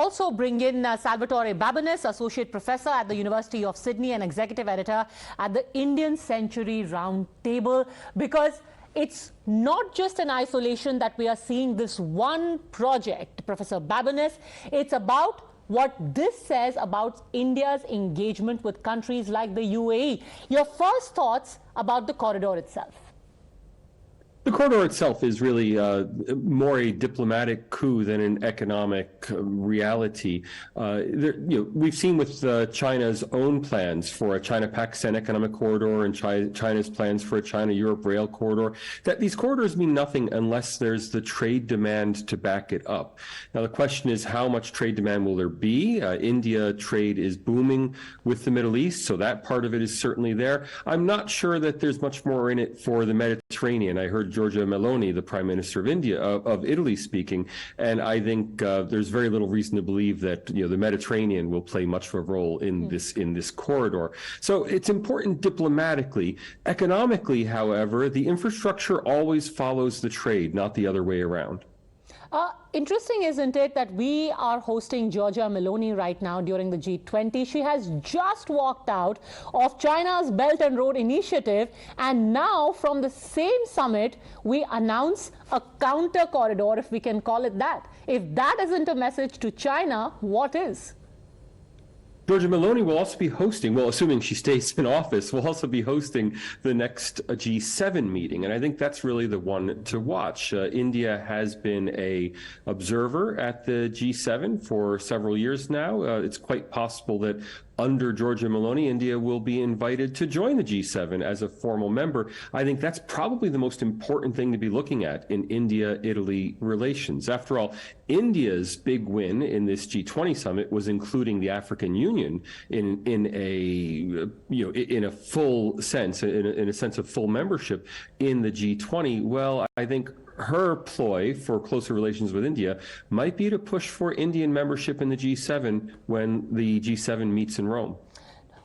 also bring in Salvatore Babones, Associate Professor at the University of Sydney and Executive Editor at the Indian Century Roundtable, because it's not just in isolation that we are seeing this one project, Professor Babones. It's about what this says about India's engagement with countries like the UAE. Your first thoughts about the corridor itself? The corridor itself is really more a diplomatic coup than an economic reality. We've seen with China's own plans for a China-Pakistan economic corridor and China's plans for a China-Europe rail corridor, that these corridors mean nothing unless there's the trade demand to back it up. Now, the question is, how much trade demand will there be? India trade is booming with the Middle East, so that part of it is certainly there. I'm not sure that there's much more in it for the Mediterranean. I heard Giorgia Meloni, the Prime Minister of Italy, speaking, and I think there's very little reason to believe that the Mediterranean will play much of a role in this corridor. So it's important diplomatically. Economically, however, the infrastructure always follows the trade, not the other way around. Interesting, isn't it, that we are hosting Giorgia Meloni right now during the G20. She has just walked out of China's Belt and Road Initiative, and now from the same summit, we announce a counter corridor, if we can call it that. If that isn't a message to China, what is? Giorgia Meloni will also be hosting, well, assuming she stays in office, will also be hosting the next G7 meeting. And I think that's really the one to watch. India has been an observer at the G7 for several years now. It's quite possible that under Giorgia Meloni, India will be invited to join the G7 as a formal member. I think that's probably the most important thing to be looking at in India-Italy relations. After all, India's big win in this G20 summit was including the African Union in a full sense, in a sense of full membership in the G20. Well, I think her ploy for closer relations with India might be to push for Indian membership in the G7 when the G7 meets in Rome.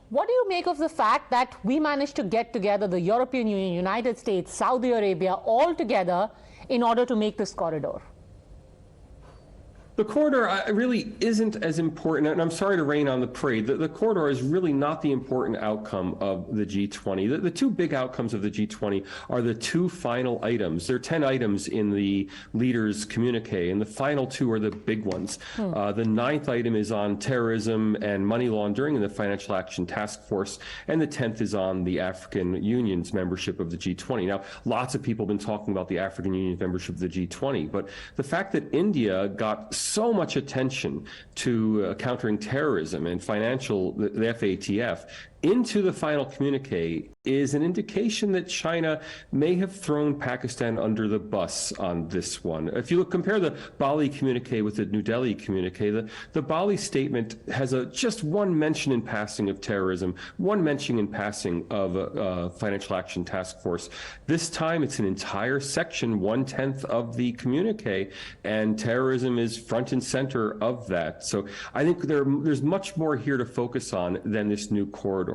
What do you make of the fact that we managed to get together the European Union, United States, Saudi Arabia, all together in order to make this corridor? The corridor really isn't as important, and I'm sorry to rain on the parade. The corridor is really not the important outcome of the G20. The two big outcomes of the G20 are the two final items. There are 10 items in the leaders' communique, and the final two are the big ones. The ninth item is on terrorism and money laundering in the Financial Action Task Force, and the 10th is on the African Union's membership of the G20. Now, lots of people have been talking about the African Union's membership of the G20, but the fact that India got so much attention to countering terrorism and the FATF into the final communique is an indication that China may have thrown Pakistan under the bus on this one. If you compare the Bali communique with the New Delhi communique, the Bali statement has just one mention in passing of terrorism, one mention in passing of Financial Action Task Force. This time it's an entire section, 1/10 of the communique, and terrorism is front and center of that. So I think there's much more here to focus on than this new corridor.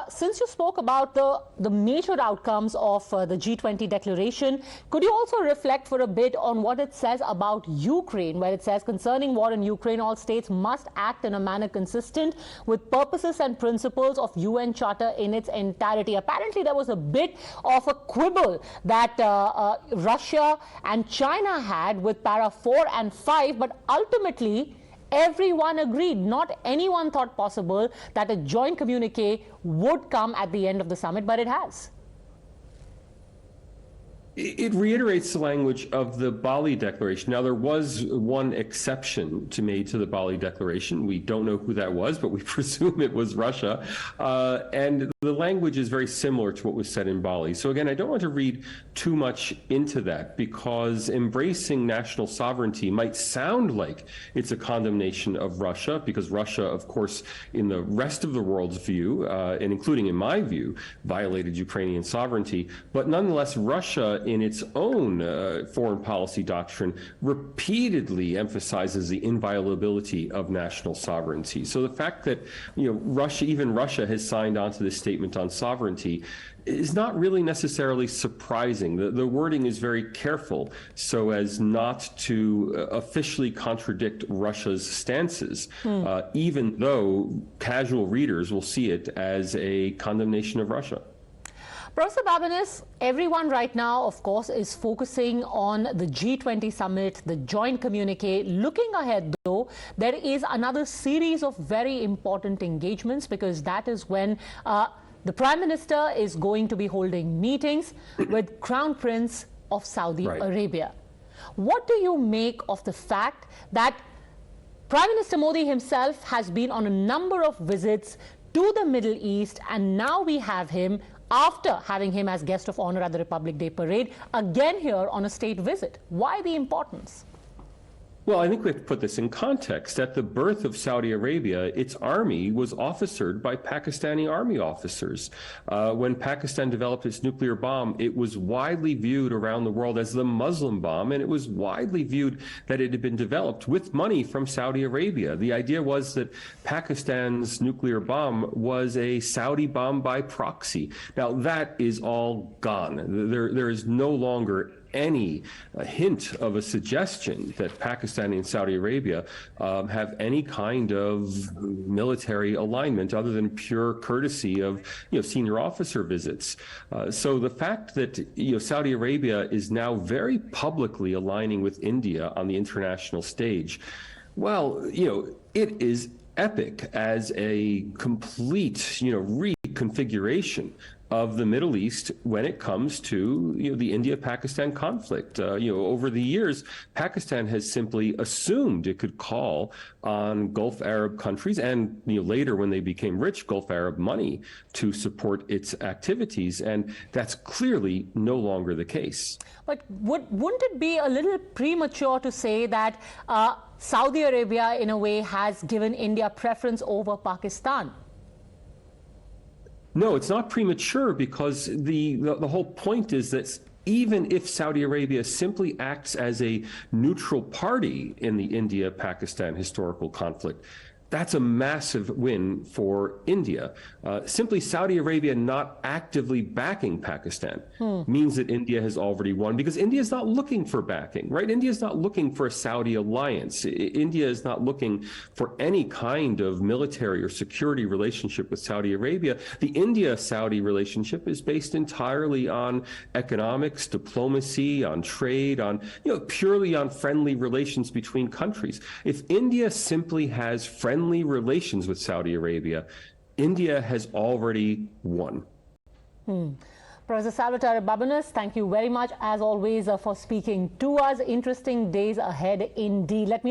Since you spoke about the major outcomes of the G20 declaration, could you also reflect for a bit on what it says about Ukraine, where it says, concerning war in Ukraine, all states must act in a manner consistent with purposes and principles of UN Charter in its entirety. Apparently, there was a bit of a quibble that Russia and China had with para 4 and 5, but ultimately, everyone agreed. Not anyone thought possible that a joint communique would come at the end of the summit, but it has. It reiterates the language of the Bali Declaration. Now, there was one exception made to the Bali Declaration. We don't know who that was, but we presume it was Russia. And the language is very similar to what was said in Bali. So again, I don't want to read too much into that, because embracing national sovereignty might sound like it's a condemnation of Russia, because Russia, of course, in the rest of the world's view, and including in my view, violated Ukrainian sovereignty. But nonetheless, Russia in its own foreign policy doctrine, repeatedly emphasizes the inviolability of national sovereignty. So the fact that Russia, even Russia, has signed on to this statement on sovereignty is not really necessarily surprising. The wording is very careful so as not to officially contradict Russia's stances, even though casual readers will see it as a condemnation of Russia. Professor Babones, everyone right now, of course, is focusing on the G20 summit, the joint communique. Looking ahead, though, there is another series of very important engagements, because that is when the Prime Minister is going to be holding meetings with Crown Prince of Saudi Arabia. What do you make of the fact that Prime Minister Modi himself has been on a number of visits to the Middle East, and now we have him, after having him as guest of honor at the Republic Day parade, again here on a state visit? Why the importance? Well, I think we have to put this in context. At the birth of Saudi Arabia, its army was officered by Pakistani army officers. When Pakistan developed its nuclear bomb, it was widely viewed around the world as the Muslim bomb, and it was widely viewed that it had been developed with money from Saudi Arabia. The idea was that Pakistan's nuclear bomb was a Saudi bomb by proxy. Now, that is all gone. There is no longer any hint of a suggestion that Pakistan and Saudi Arabia have any kind of military alignment other than pure courtesy of senior officer visits. So the fact that Saudi Arabia is now very publicly aligning with India on the international stage, well, it is epic as a complete reconfiguration of the Middle East when it comes to the India-Pakistan conflict. Over the years, Pakistan has simply assumed it could call on Gulf Arab countries and later, when they became rich, Gulf Arab money to support its activities, and that's clearly no longer the case. But wouldn't it be a little premature to say that Saudi Arabia, in a way, has given India preference over Pakistan? No, it's not premature, because the whole point is that even if Saudi Arabia simply acts as a neutral party in the India-Pakistan historical conflict, that's a massive win for India. Simply Saudi Arabia not actively backing Pakistan means that India has already won, because India is not looking for backing, right? India is not looking for a Saudi alliance. India is not looking for any kind of military or security relationship with Saudi Arabia. The India-Saudi relationship is based entirely on economics, diplomacy, on trade, on purely on friendly relations between countries. If India simply has friendly relations with Saudi Arabia, India has already won. Professor Salvatore Babones, thank you very much, as always, for speaking to us. Interesting days ahead indeed. Let me